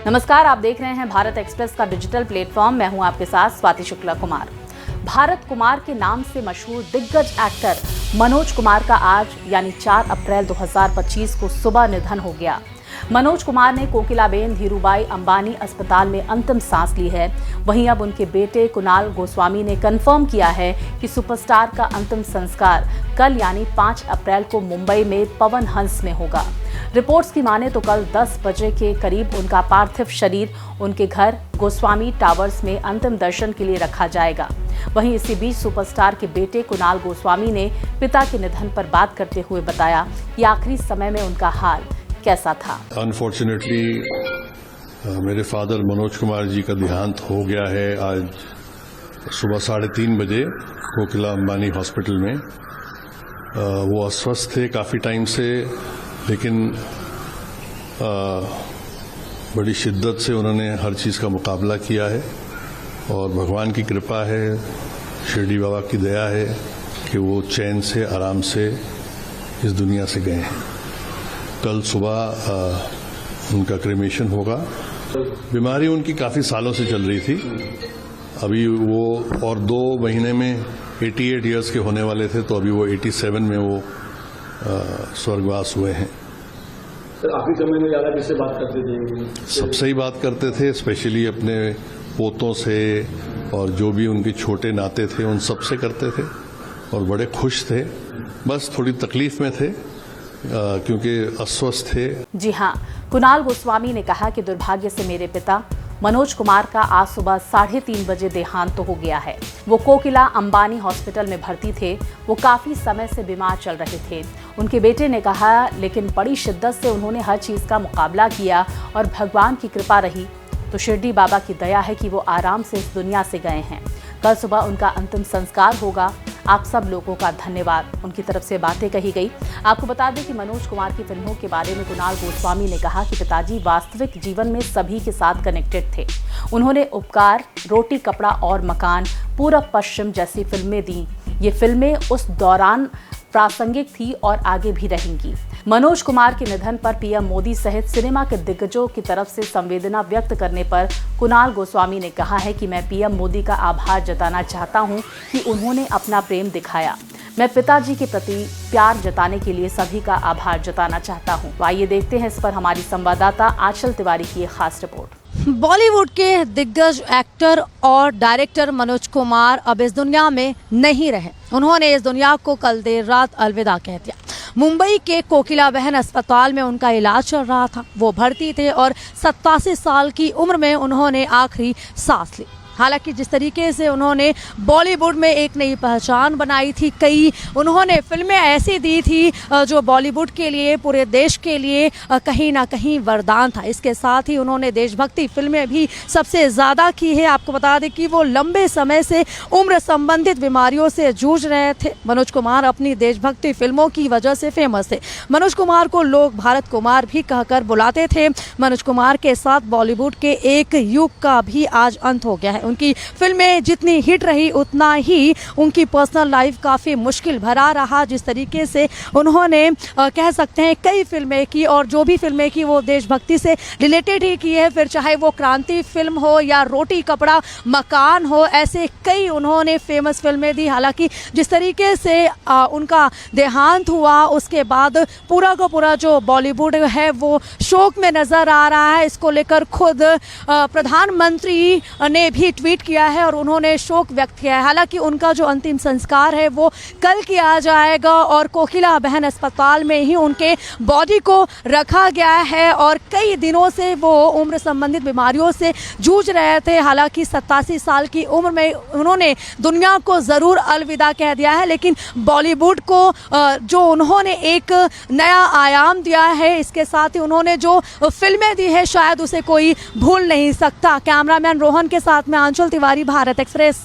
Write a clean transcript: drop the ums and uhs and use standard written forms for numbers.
नमस्कार, आप देख रहे हैं भारत एक्सप्रेस का डिजिटल प्लेटफॉर्म। मैं हूं आपके साथ स्वाति शुक्ला कुमार। भारत कुमार के नाम से मशहूर दिग्गज एक्टर मनोज कुमार का आज यानी 4 अप्रैल 2025 को सुबह निधन हो गया। मनोज कुमार ने कोकिलाबेन धीरूभाई अंबानी अस्पताल में अंतिम सांस ली है। वहीं अब उनके बेटे कुणाल गोस्वामी ने कंफर्म किया है कि सुपरस्टार का अंतिम संस्कार कल यानी 5 अप्रैल को मुंबई में पवन हंस में होगा। रिपोर्ट्स की माने तो कल 10 बजे के करीब उनका पार्थिव शरीर उनके घर गोस्वामी टावर्स में अंतिम दर्शन के लिए रखा जाएगा। वहीं इसी बीच सुपरस्टार के बेटे कुणाल गोस्वामी ने पिता के निधन पर बात करते हुए बताया कि आखिरी समय में उनका हाल कैसा था। अनफॉर्चुनेटली मेरे फादर मनोज कुमार जी का देहांत हो गया है आज सुबह 3:30 बजे कोकिला अंबानी हॉस्पिटल में। वो अस्वस्थ थे काफ़ी टाइम से, लेकिन बड़ी शिद्दत से उन्होंने हर चीज़ का मुकाबला किया है और भगवान की कृपा है, शिरडी बाबा की दया है कि वो चैन से आराम से इस दुनिया से गए हैं। कल सुबह उनका क्रेमेशन होगा। बीमारी उनकी काफ़ी सालों से चल रही थी। अभी वो और 2 महीने में 88 इयर्स के होने वाले थे, तो अभी वो 87 में वो स्वर्गवास हुए हैं। सर, आखिरी समय में ज़्यादा किससे बात करते थे? सबसे ही बात करते थे, स्पेशली अपने पोतों से और जो भी उनके छोटे नाते थे उन सब से करते थे और बड़े खुश थे। बस थोड़ी तकलीफ में थे क्योंकि अस्वस्थ थे। जी हाँ, कुणाल गोस्वामी ने कहा कि दुर्भाग्य से मेरे पिता मनोज कुमार का आज सुबह 3:30 बजे देहांत हो गया है। वो कोकिला अंबानी हॉस्पिटल में भर्ती थे। वो काफी समय से बीमार चल रहे थे। उनके बेटे ने कहा, लेकिन बड़ी शिद्दत से उन्होंने हर चीज का मुकाबला किया और भगवान की कृपा रही तो शिरडी बाबा की दया है कि वो आराम से इस दुनिया से गए हैं। कल सुबह उनका अंतिम संस्कार होगा। आप सब लोगों का धन्यवाद। उनकी तरफ से बातें कही गई। आपको बता दें कि मनोज कुमार की फिल्मों के बारे में कुणाल गोस्वामी ने कहा कि पिताजी वास्तविक जीवन में सभी के साथ कनेक्टेड थे। उन्होंने उपकार, रोटी कपड़ा और मकान, पूरब पश्चिम जैसी फिल्में दी। ये फिल्में उस दौरान प्रासंगिक थी और आगे भी रहेंगी। मनोज कुमार के निधन पर पीएम मोदी सहित सिनेमा के दिग्गजों की तरफ से संवेदना व्यक्त करने पर कुणाल गोस्वामी ने कहा है कि मैं पीएम मोदी का आभार जताना चाहता हूं कि उन्होंने अपना प्रेम दिखाया। मैं पिताजी के प्रति प्यार जताने के लिए सभी का आभार जताना चाहता हूं। तो आइए देखते हैं इस पर हमारी संवाददाता आंचल तिवारी की एक खास रिपोर्ट। बॉलीवुड के दिग्गज एक्टर और डायरेक्टर मनोज कुमार अब इस दुनिया में नहीं रहे। उन्होंने इस दुनिया को कल देर रात अलविदा कह दिया। मुंबई के कोकिलाबेन अस्पताल में उनका इलाज चल रहा था। वो भर्ती थे और 87 साल की उम्र में उन्होंने आखिरी सांस ली। हालांकि जिस तरीके से उन्होंने बॉलीवुड में एक नई पहचान बनाई थी, कई उन्होंने फिल्में ऐसी दी थी जो बॉलीवुड के लिए, पूरे देश के लिए कहीं ना कहीं वरदान था। इसके साथ ही उन्होंने देशभक्ति फिल्में भी सबसे ज़्यादा की है। आपको बता दें कि वो लंबे समय से उम्र संबंधित बीमारियों से जूझ रहे थे। मनोज कुमार अपनी देशभक्ति फिल्मों की वजह से फेमस थे। मनोज कुमार को लोग भारत कुमार भी कहकर बुलाते थे। मनोज कुमार के साथ बॉलीवुड के एक युग का भी आज अंत हो गया है। उनकी फिल्में जितनी हिट रही उतना ही उनकी पर्सनल लाइफ काफ़ी मुश्किल भरा रहा। जिस तरीके से उन्होंने कह सकते हैं कई फिल्में की, और जो भी फिल्में की वो देशभक्ति से रिलेटेड ही की है। फिर चाहे वो क्रांति फिल्म हो या रोटी कपड़ा मकान हो, ऐसे कई उन्होंने फेमस फिल्में दी। हालांकि जिस तरीके से उनका देहांत हुआ उसके बाद पूरा का पूरा जो बॉलीवुड है वो शोक में नज़र आ रहा है। इसको लेकर खुद प्रधानमंत्री ने भी ट्वीट किया है और उन्होंने शोक व्यक्त किया है। हालांकि उनका जो अंतिम संस्कार है वो कल किया जाएगा और कोकिलाबेन अस्पताल में ही उनके बॉडी को रखा गया है और कई दिनों से वो उम्र संबंधित बीमारियों से जूझ रहे थे। हालांकि 87 साल की उम्र में उन्होंने दुनिया को ज़रूर अलविदा कह दिया है, लेकिन बॉलीवुड को जो उन्होंने एक नया आयाम दिया है, इसके साथ ही उन्होंने जो फिल्में दी है शायद उसे कोई भूल नहीं सकता। कैमरामैन रोहन के साथ में आंचल तिवारी, भारत एक्सप्रेस।